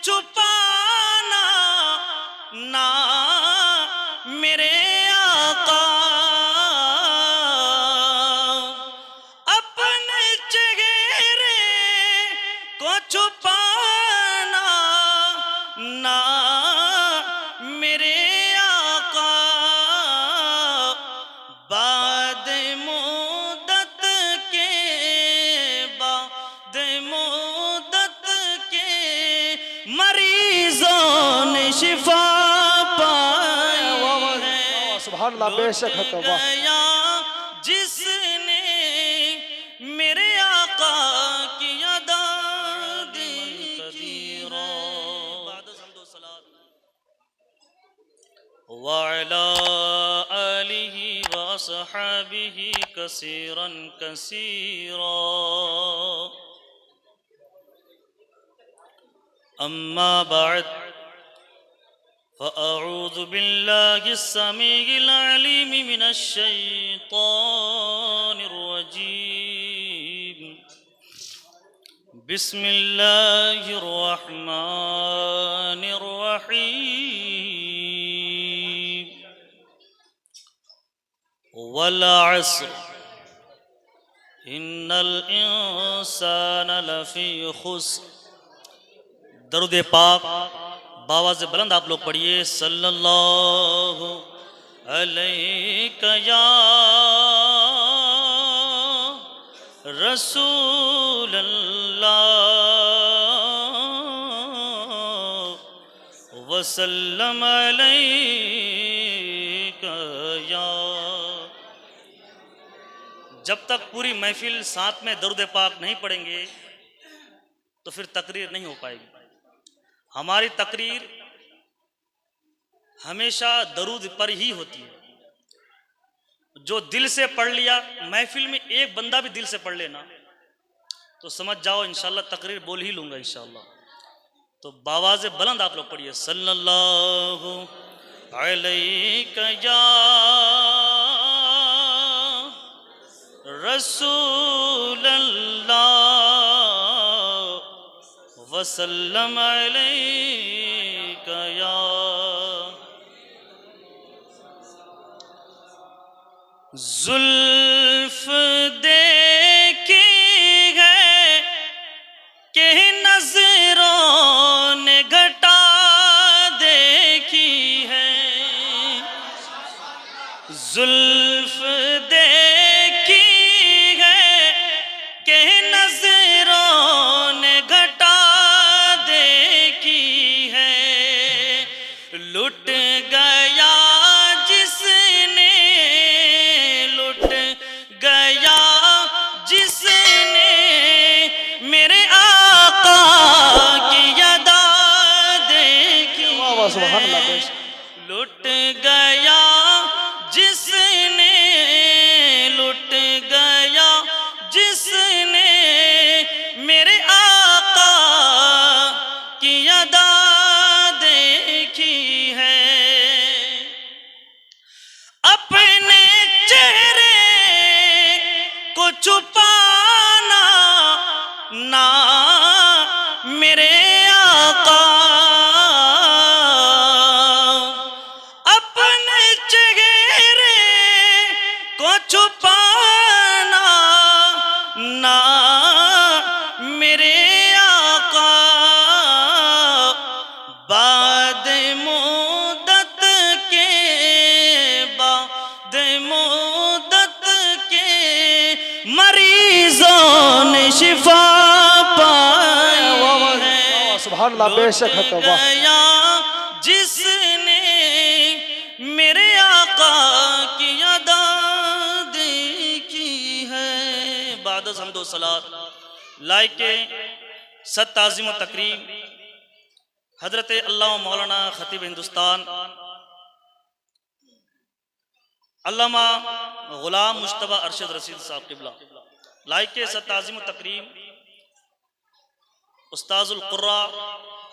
छुपाना ना मेरे आका, अपने चेहरे को छुपाना ना मेरे आका, बाद मुद्दत के मरीजों ने शिफा पाई है। सुभान अल्लाह, बेशक है तौबा। गया जिसने मेरे आका की अदा कदीरा वअला आलिहि व असहाबिहि कसीरन कसीरा। अम्मा बाद फ़अऊज़ु बिल्लाहि अस्समीइल अलीम मिनश शैतानिर रजीम। बिस्मिल्लाहिर रहमानिर रहीम। वल अस्र इन्नल इंसान लफ़ी खुस्र। दरूद पाक बावाज़ बुलंद आप लोग पढ़िए। सल्लल्लाहु अलैका या रसूल अल्लाह वसल्लम अलैका या। जब तक पूरी महफिल साथ में दरूद पाक नहीं पढ़ेंगे तो फिर तकरीर नहीं हो पाएगी। हमारी तकरीर हमेशा दरूद पर ही होती है। जो दिल से पढ़ लिया, महफिल में एक बंदा भी दिल से पढ़ लेना तो समझ जाओ इंशाल्लाह तकरीर बोल ही लूंगा इंशाल्लाह। तो बावाज़े बुलंद आप लोग पढ़िए। सल्लल्लाहु अलैका या रसूल अल्लाह वसल्लम अलैका या। जुल्फ देखी है कि नजरों ने घटा देखी है। जुल्फ देखी है कि नजरों ने घटा देखी है। लुट गया जिसने, लुट गया जिसने मेरे आका की अदा देखी है। लुट गया जिसने, लुट गया जिसने मेरे आका की अदा देखी है। अपने चेहरे को छुपाना ना मेरे आका, अपने चेहरे को छुपाना ना मेरे आका, बाद मुद्दत के मरीजों ने शिफा पाई है। सुभान अल्लाह, बेशक है तौबा। गया जिसने मेरे आका की अदा देखी है। बाद हम्दो सलात लाइके सत ताज़ीम तकरीम हजरत अल्लाह मौलाना खतीब हिंदुस्तान अल्लामा गुलाम मुश्तबा अरशद रशीद साहब किबला। लाइके सत ताज़ीम तकरीम उस्ताजुल कुर्रा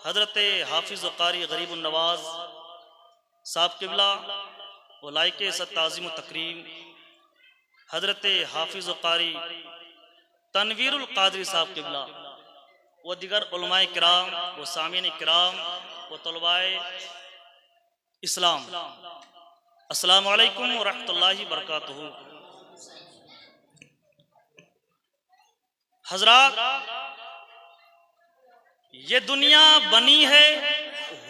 हजरत हाफिज कारी गरीबुन नवाज साहब किबला। व लाइके सत ताज़ीम तकरीम हजरत हाफिज कारी तनवीरुल कादरी साहब किबला। व दिगर उलमाए किराम व सामीन किराम व तलबाए इस्लाम, अस्सलामु अलैकुम व रहमतुल्लाहि व बरकातुहू। हजरात, ये दुनिया बनी है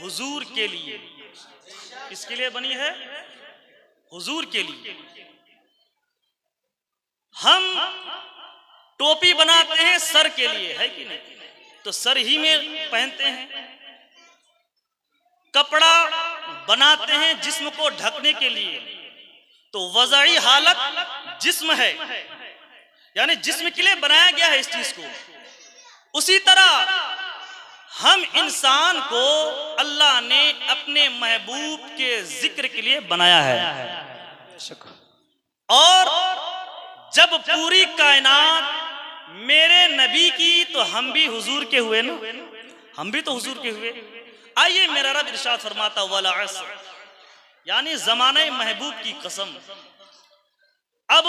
हुजूर के लिए। किसके लिए बनी है? हुजूर के लिए। हम टोपी बनाते हैं सर के लिए, है कि नहीं? तो सर ही में पहनते हैं। कपड़ा बनाते हैं जिस्म को ढकने के लिए, तो वज़ई हालत जिस्म है, यानी जिस्म के लिए बनाया गया है इस चीज को। उसी तरह हम इंसान को अल्लाह ने अपने महबूब के जिक्र के लिए बनाया है। और जब पूरी कायनात मेरे नबी की, तो हम भी हुजूर के हुए ना, हम भी तो हुजूर के हुए। आइए, मेरा रब इरशाद फरमाता वल अस्र, यानी जमाने महबूब की कसम। अब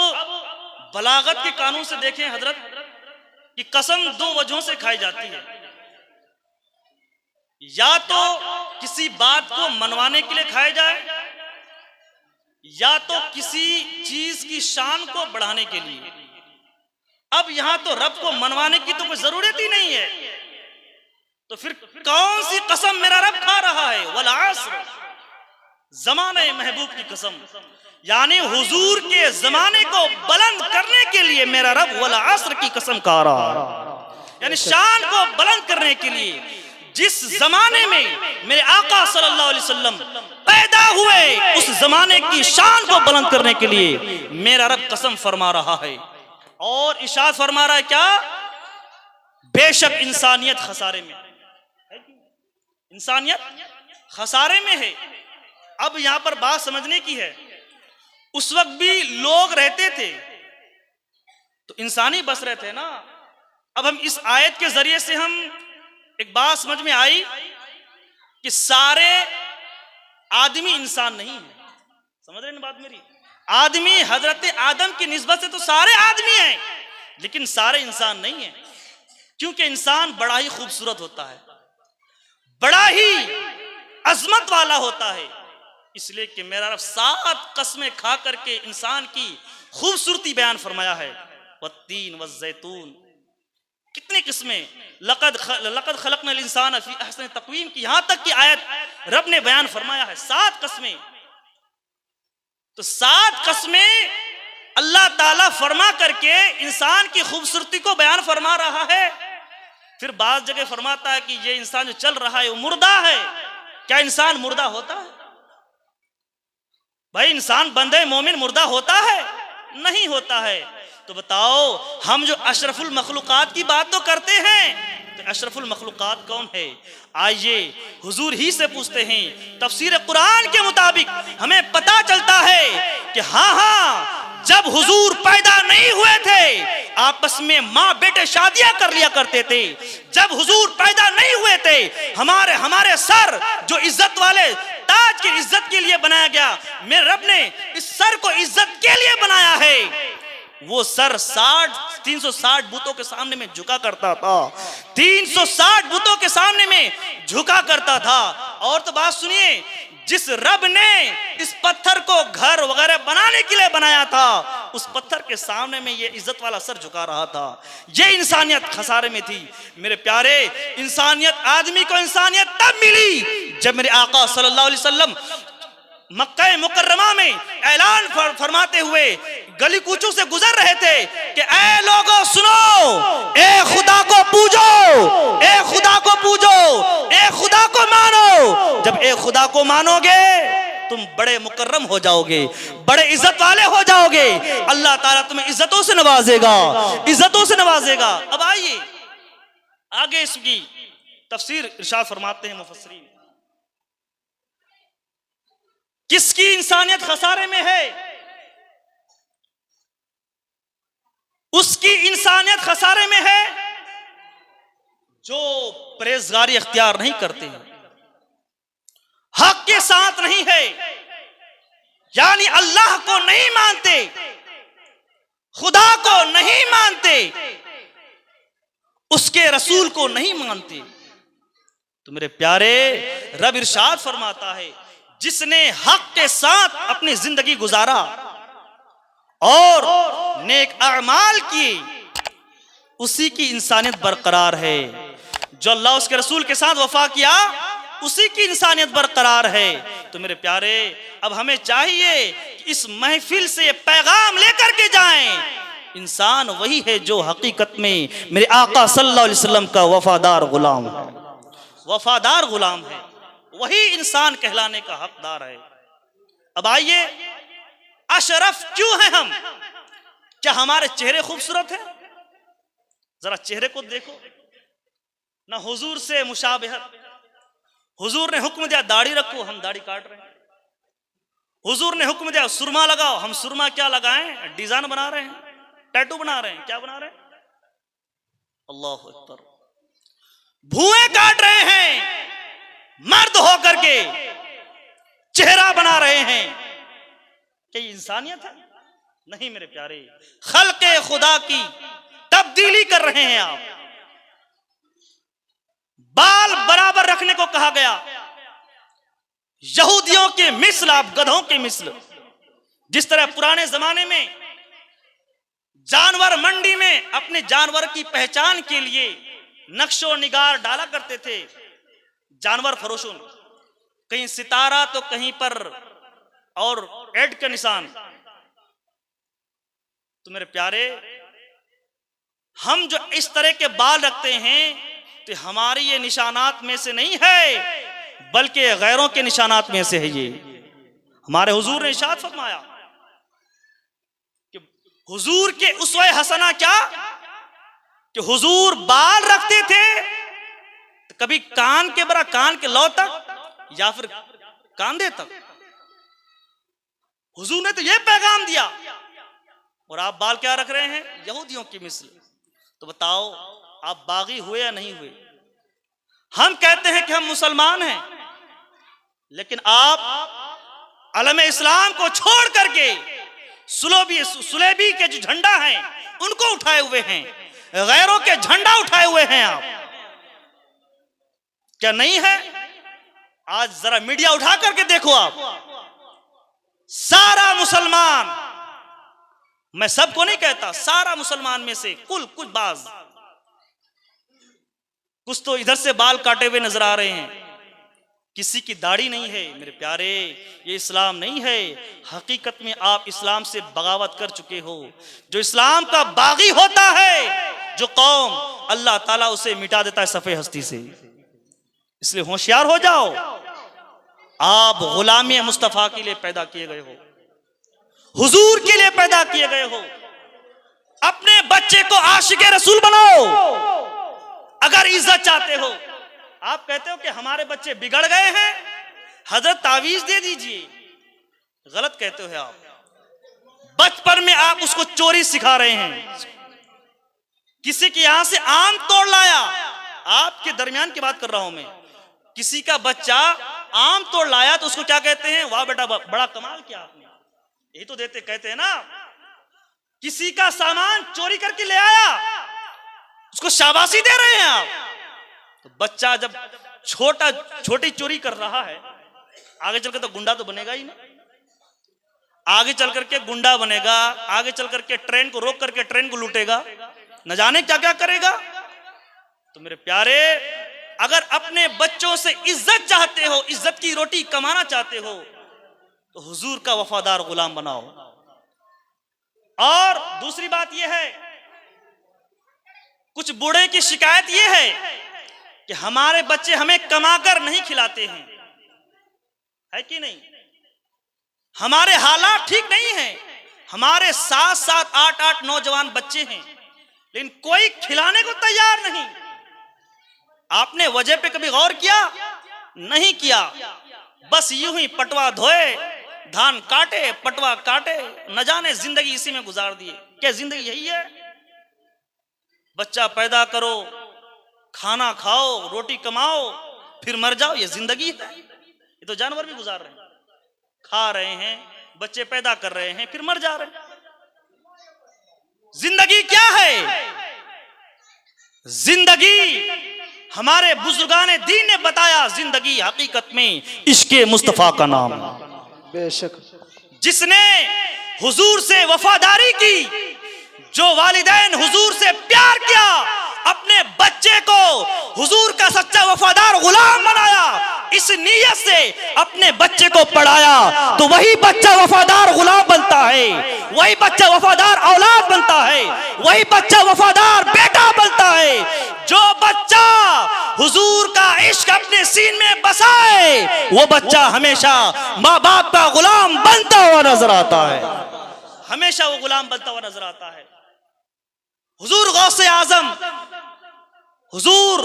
बलागत के कानून से देखें हजरत कि कसम दो वजहों से खाई जाती है। या तो किसी बात को मनवाने के लिए खाया जाए, या तो किसी चीज की शान को बढ़ाने के लिए। अब यहां तो रब को मनवाने की तो कोई जरूरत ही नहीं है, तो फिर कौन सी कसम मेरा रब खा रहा है? वल अस्र, जमाने महबूब की कसम, यानी हुजूर के जमाने को बुलंद करने के लिए मेरा रब वल अस्र की कसम खा रहा है। यानी शान को बुलंद करने के लिए जिस जमाने में मेरे आका सल्लल्लाहु अलैहि वसल्लम पैदा हुए, उस जमाने की शान को बुलंद करने के लिए मेरा रब कसम फरमा रहा है। और इरशाद फरमा रहा है क्या? बेशक इंसानियत खसारे में, इंसानियत खसारे में है। अब यहां पर बात समझने की है, उस वक्त भी लोग रहते थे तो इंसानी बस रहे थे ना। अब हम इस आयत के जरिए से हम एक बात समझ में आई कि सारे आदमी इंसान नहीं है। समझ रहे हैं बात मेरी? आदमी हजरत आदम की निस्बत से तो सारे आदमी हैं, लेकिन सारे इंसान नहीं है। क्योंकि इंसान बड़ा ही खूबसूरत होता है, बड़ा ही अजमत वाला होता है। इसलिए कि मेरा रब 7 कस्में खा करके इंसान की खूबसूरती बयान फरमाया है। वत्तीन वज़ैतून, कितनी किस्में, लक़द खलक़नल इंसान फी अहसन तक़वीम की, यहां तक की आयत रब ने बयान फरमाया है। 7 कस्में, तो 7 कस्में अल्लाह ताला फरमा करके इंसान की खूबसूरती को बयान फरमा रहा है। फिर बात जगह फरमाता है कि ये इंसान जो चल रहा है वो मुर्दा है। क्या इंसान मुर्दा होता है? भाई, इंसान बंदे मोमिन मुर्दा होता है? नहीं होता है। तो बताओ, हम जो अशरफुल मखलूकात की बात तो करते हैं, तो अशरफुल मखलूकात कौन है? आइए हुजूर ही से पूछते हैं। तफसीर कुरान के मुताबिक हमें पता चलता है कि हाँ, जब हुजूर पैदा नहीं हुए थे, आपस में माँ बेटे शादियां कर लिया करते थे। जब हुजूर पैदा नहीं हुए थे, हमारे सर जो इज्जत वाले ताज की इज्जत के लिए बनाया गया, मेरे रब ने इस सर को इज्जत के लिए बनाया है। वो सर 360 बुतों के सामने में झुका करता था, 360 बुतों के सामने में झुका करता था। और तो बात सुनिए, जिस रब ने इस पत्थर को घर वगैरह बनाने के लिए बनाया था, उस पत्थर के सामने में ये इज्जत वाला सर झुका रहा था। ये इंसानियत खसारे में थी। मेरे प्यारे, इंसानियत, आदमी को इंसानियत तब मिली जब मेरे आका सल्लल्लाहु अलैहि वसल्लम मक्का मुकर्रमा में ऐलान फरमाते हुए गली कूचों से गुजर रहे थे कि ऐ लोगों सुनो, ए खुदा को पूजो, ए खुदा को पूजो, ए खुदा को मानो। जब ए खुदा को मानोगे तुम बड़े मुकर्रम हो जाओगे, बड़े इज्जत वाले हो जाओगे। अल्लाह ताला तुम्हें इज्जतों से नवाजेगा, इज्जतों से नवाजेगा। अब आइए आगे इसकी तफसीर इरशाद फरमाते हैं मुफस्सिरीन। किसकी इंसानियत खसारे में है? उसकी इंसानियत खसारे में है जो परहेजगारी अख्तियार नहीं करते हैं, हक के साथ नहीं है, यानी अल्लाह को नहीं मानते, खुदा को नहीं मानते, उसके रसूल को नहीं मानते। तो मेरे प्यारे, रब इरशाद फरमाता है, जिसने हक के साथ अपनी जिंदगी गुजारा और नेक अमाल किए, उसी की इंसानियत बरकरार है। जो अल्लाह उसके रसूल के साथ वफा किया, उसी की इंसानियत बरकरार है। तो मेरे प्यारे, अब हमें चाहिए कि इस महफिल से पैगाम लेकर के जाएं। इंसान वही है जो हकीकत में मेरे आका सल्लल्लाहु अलैहि वसल्लम का वफादार गुलाम है, वफादार गुलाम है। वही इंसान कहलाने का हकदार है। अब आइए, अशरफ क्यों है हम? क्या हमारे चेहरे खूबसूरत हैं? जरा चेहरे को देखो ना, हुजूर से मुशाबहत। हुजूर ने हुक्म दिया दाढ़ी रखो, हम दाढ़ी काट रहे हैं। हुजूर ने हुक्म दिया सुरमा लगाओ, हम सुरमा क्या लगाएं? डिजाइन बना रहे हैं, टैटू बना रहे हैं। क्या बना रहे हैं? अल्लाह अकबर। भुएं काट रहे हैं, मर्द होकर के चेहरा बना रहे हैं। क्या ये इंसानियत है? नहीं मेरे प्यारे, खल्के खुदा की तब्दीली कर रहे हैं आप। बाल बराबर रखने को कहा गया, यहूदियों के मिस्ल आप गधों के मिस्ल। जिस तरह पुराने जमाने में जानवर मंडी में अपने जानवर की पहचान के लिए नक्शो निगार डाला करते थे जानवर फरोशों, कहीं सितारा तो कहीं पर और एड का निशान। तो मेरे प्यारे, हम जो इस तरह के बाल रखते हैं तो हमारी ये निशानात में से नहीं है, बल्कि गैरों के निशानात में से है। ये हमारे हुजूर ने इरशाद फरमाया कि हुजूर के उसवे हसना क्या कि हुजूर बाल रखते थे तो कभी कान के बरा, कान के लौ तक या फिर कांधे तक। हुजूर ने तो यह पैगाम दिया, और आप बाल क्या रख रहे हैं? यहूदियों की मिस्ल। तो बताओ, आप बागी हुए या नहीं हुए? हम कहते हैं कि हम मुसलमान हैं, लेकिन आप अलम इस्लाम को छोड़ करके सुलेबी के जो झंडा हैं उनको उठाए हुए हैं, गैरों के झंडा उठाए हुए हैं आप। क्या नहीं है? आज जरा मीडिया उठा करके देखो आप, सारा मुसलमान, मैं सबको नहीं कहता, सारा मुसलमान में से कुछ बाज, कुछ तो इधर से बाल काटे हुए नजर आ रहे हैं, किसी की दाढ़ी नहीं है। मेरे प्यारे, ये इस्लाम नहीं है। हकीकत में आप इस्लाम से बगावत कर चुके हो। जो इस्लाम का बागी होता है, जो कौम, अल्लाह ताला उसे मिटा देता है सफ़े हस्ती से। इसलिए होशियार हो जाओ। आप गुलामी मुस्तफा के लिए पैदा किए गए हो, हुजूर के लिए पैदा किए गए हो। अपने बच्चे को आशिक रसूल बनाओ अगर इज्जत चाहते हो। आप कहते हो कि हमारे बच्चे बिगड़ गए हैं, हजरत तावीज दे दीजिए। गलत कहते हो आप। बचपन में आप उसको चोरी सिखा रहे हैं। किसी के यहां से आम तोड़ लाया, आपके दरमियान की बात कर रहा हूं मैं, किसी का बच्चा आम तोड़ लाया तो उसको क्या कहते हैं? वाह बेटा, बड़ा कमाल किया आपने। यही तो देते कहते हैं ना। किसी का सामान चोरी करके ले आया, उसको शाबाशी दे रहे हैं आप। तो बच्चा जब छोटी चोरी कर रहा है, आगे चलकर तो गुंडा तो बनेगा ही ना। आगे चल करके गुंडा बनेगा, आगे चल करके ट्रेन को रोक करके ट्रेन को लूटेगा, न जाने क्या क्या करेगा। तो मेरे प्यारे, अगर अपने बच्चों से इज्जत चाहते हो, इज्जत की रोटी कमाना चाहते हो, तो हुजूर का वफादार गुलाम बनाओ। और दूसरी बात यह है, कुछ बूढ़े की शिकायत यह है कि हमारे बच्चे हमें कमाकर नहीं खिलाते हैं, है कि नहीं? हमारे हालात ठीक नहीं हैं। हमारे 7-7, 8-8 नौजवान बच्चे हैं, लेकिन कोई खिलाने को तैयार नहीं। आपने वजह पे कभी गौर किया? नहीं किया। बस यूं ही पटवा धोए, धान काटे, पटवा काटे, न जाने जिंदगी इसी में गुजार दिए। क्या जिंदगी यही है? बच्चा पैदा करो, खाना खाओ, रोटी कमाओ, फिर मर जाओ, ये जिंदगी है? ये तो जानवर भी गुजार रहे हैं। खा रहे हैं, बच्चे पैदा कर रहे हैं, फिर मर जा रहे हैं। जिंदगी क्या है? जिंदगी हमारे बुजुर्गान दीन ने बताया, जिंदगी हकीकत में इश्क़े मुस्तफ़ा का नाम। बेशक। जिसने हुजूर से वफादारी की, जो वालिदैन हुजूर से प्यार किया, अपने बच्चे को हुजूर का सच्चा वफादार गुलाम बनाया, इस नीयत से अपने बच्चे को पढ़ाया, तो वही बच्चा वफादार गुलाम बनता है, वही बच्चा वफादार औलाद बनता है, वही बच्चा वफादार बेटा बनता है। जो बच्चा हुजूर का इश्क अपने सीन में बसाए, वो बच्चा हमेशा माँ बाप का गुलाम बनता हुआ नजर आता है, हमेशा वो गुलाम बनता हुआ नजर आता है। हुजूर गौसे आजम, हुजूर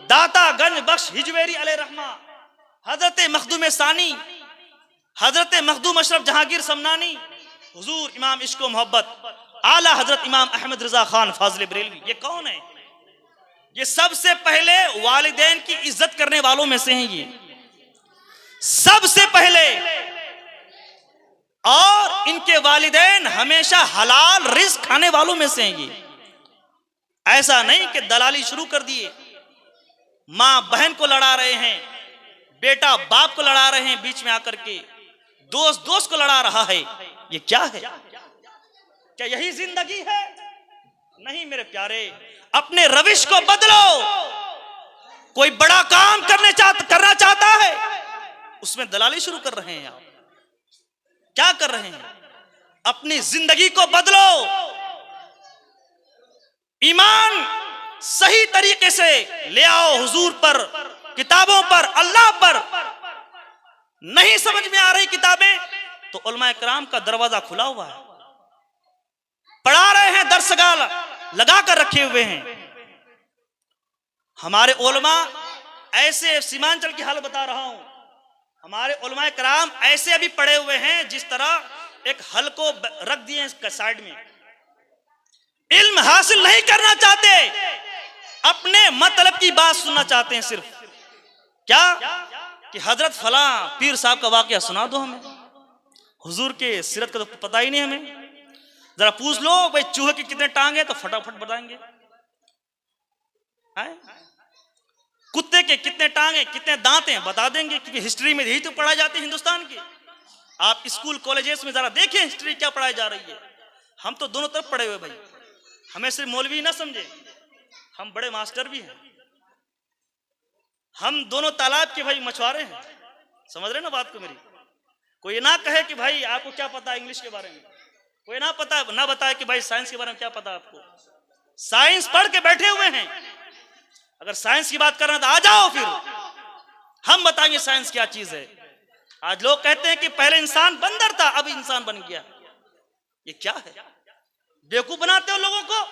दाता गंज बख्श हिजवेरी अलैहिर्रहमा, हजरत मखदूम सानी, हजरत मखदूम अशरफ जहांगीर समनानी, हुजूर इमाम इश्क व मोहब्बत आला हजरत इमाम अहमद रजा खान फाजिल बरेलवी, ये कौन है? ये सबसे पहले वालिदैन की इज्जत करने वालों में से हैं, ये सबसे पहले। और इनके वालिदैन हमेशा हलाल रिस्क खाने वालों में से हैं। ये ऐसा नहीं कि दलाली शुरू कर दिए, मां बहन को लड़ा रहे हैं, बेटा बाप को लड़ा रहे हैं, बीच में आकर के दोस्त दोस्त को लड़ा रहा है। ये क्या है? क्या यही जिंदगी है? नहीं मेरे प्यारे, अपने रविश को बदलो। कोई बड़ा काम करना चाहता है, उसमें दलाली शुरू कर रहे हैं आप। क्या कर रहे हैं? अपनी जिंदगी को बदलो, ईमान सही तरीके से ले आओ, हुजूर पर, किताबों पर, अल्लाह पर। नहीं समझ में आ रही किताबें तो उलमा इकराम का दरवाजा खुला हुआ है, पढ़ा रहे हैं, दरसगाह लगा कर रखे हुए हैं। हमारे उलमा ऐसे, सीमांचल की हाल बता रहा हूं, हमारे उलमा इकराम ऐसे अभी पड़े हुए हैं जिस तरह एक हल को रख दिए हैं साइड में। इल्म हासिल नहीं करना चाहते, अपने मतलब की बात सुनना चाहते हैं सिर्फ। क्या कि हजरत फला पीर साहब का वाकया सुना दो हमें, हुजूर के सीरत का तो पता ही नहीं हमें। जरा पूछ लो भाई चूहे के कितने टांग है तो फटाफट बताएंगे, कुत्ते के कितने टांग है, कितने दांत हैं, बता देंगे, क्योंकि हिस्ट्री में यही तो पढ़ाई जाती है हिंदुस्तान की। आप स्कूल कॉलेजेस में जरा देखें हिस्ट्री क्या पढ़ाई जा रही है। हम तो दोनों तरफ पढ़े हुए भाई, हमें सिर्फ मौलवी ना समझे, हम बड़े मास्टर भी हैं। हम दोनों तालाब के भाई मछुआरे हैं, समझ रहे ना बात को मेरी। कोई ना कहे कि भाई आपको क्या पता है इंग्लिश के बारे में, कोई ना बताए कि भाई साइंस के बारे में क्या पता आपको। साइंस पढ़ के बैठे हुए हैं, अगर साइंस की बात करना तो आ जाओ, फिर हम बताएंगे साइंस क्या चीज है। आज लोग कहते हैं कि पहले इंसान बंदर था, अब इंसान बन गया। ये क्या है? बेवकूफ बनाते हो लोगों को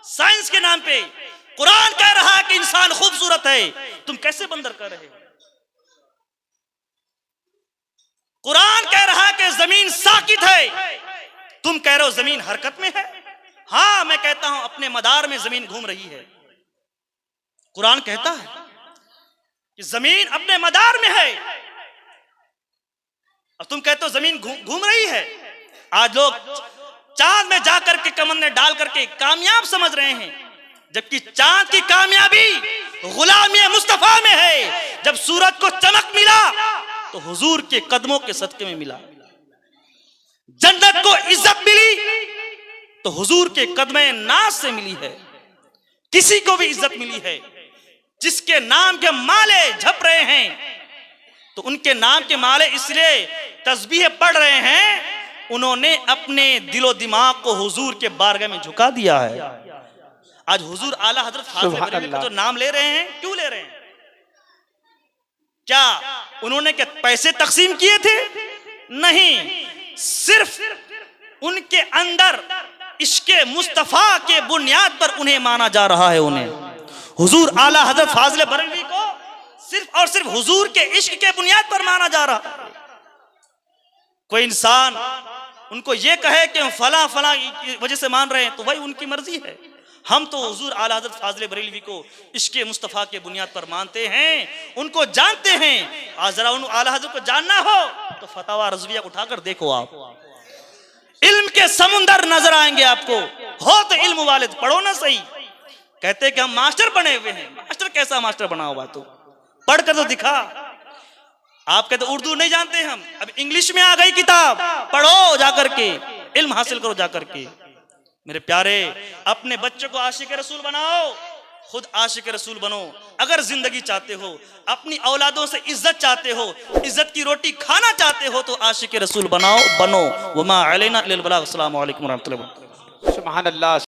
साइंस के नाम पे। कुरान कह रहा है कि इंसान खूबसूरत है, तुम कैसे बंदर कह रहे हो? कुरान कह रहा है कि जमीन साकित है, तुम कह रहे हो जमीन हरकत में है। हाँ, मैं कहता हूं अपने मदार में जमीन घूम रही है। कुरान कहता है कि जमीन अपने मदार में है, और तुम कहते हो जमीन घूम रही है। आज लोग चांद में जाकर के कमंदे डाल करके कामयाब समझ रहे हैं, जबकि चांद की कामयाबी गुलामी मुस्तफा में है। जब सूरज को चमक मिला तो हुजूर के कदमों के सदके में मिला। जन्नत को इज्जत मिली तो हुजूर के कदमे नाज से मिली है। किसी को भी इज्जत मिली है, जिसके नाम के माले झप रहे हैं तो उनके नाम के माले इसलिए तस्बीह पढ़ रहे हैं, उन्होंने अपने दिलो दिमाग को हुजूर के बारगाह में झुका दिया है। आज हुजूर आला हजरत फातिमा बरेलवी का जो नाम ले रहे हैं, क्यों ले रहे हैं? क्या उन्होंने क्या पैसे तकसीम किए थे? नहीं, सिर्फ उनके अंदर इश्के मुस्तफा के बुनियाद पर उन्हें माना जा रहा है। उन्हें हुजूर आला हजरत फाजिल बरेलवी को सिर्फ और सिर्फ हुजूर के इश्क के बुनियाद पर माना जा रहा है। कोई इंसान उनको ये कहे कि फला फला की वजह से मान रहे हैं तो भाई उनकी मर्जी है। हम तो हुजूर आला हजरत फाजिल बरेलवी को इश्के मुस्तफा के बुनियाद पर मानते हैं, उनको जानते हैं। आज जरा उन आला हजरत को जानना हो तो फतावा रज़विया उठाकर देखो, आप इल्म के समुंदर नजर आएंगे आपको। हो तो इल्म वालिद पढ़ो ना सही, कहते हैं कि हम मास्टर बने हुए हैं। मास्टर कैसा मास्टर बना हुआ तू? पढ़ कर तो दिखा। आप कहते उर्दू नहीं जानते हम, अब इंग्लिश में आ गई किताब, पढ़ो जाकर के, इल्म हासिल करो जाकर के। मेरे प्यारे, अपने बच्चों को आशिक रसूल बनाओ, खुद आशिक रसूल बनो। अगर जिंदगी चाहते हो, अपनी औलादों से इज्जत चाहते हो, इज्जत की रोटी खाना चाहते हो, तो आशिक रसूल बनाओ, बनो। वमा अलैना इल्लल बलाग। अस्सलामु अलैकुम व रहमतुल्लाहि व बरकातहू। सुभान अल्लाह।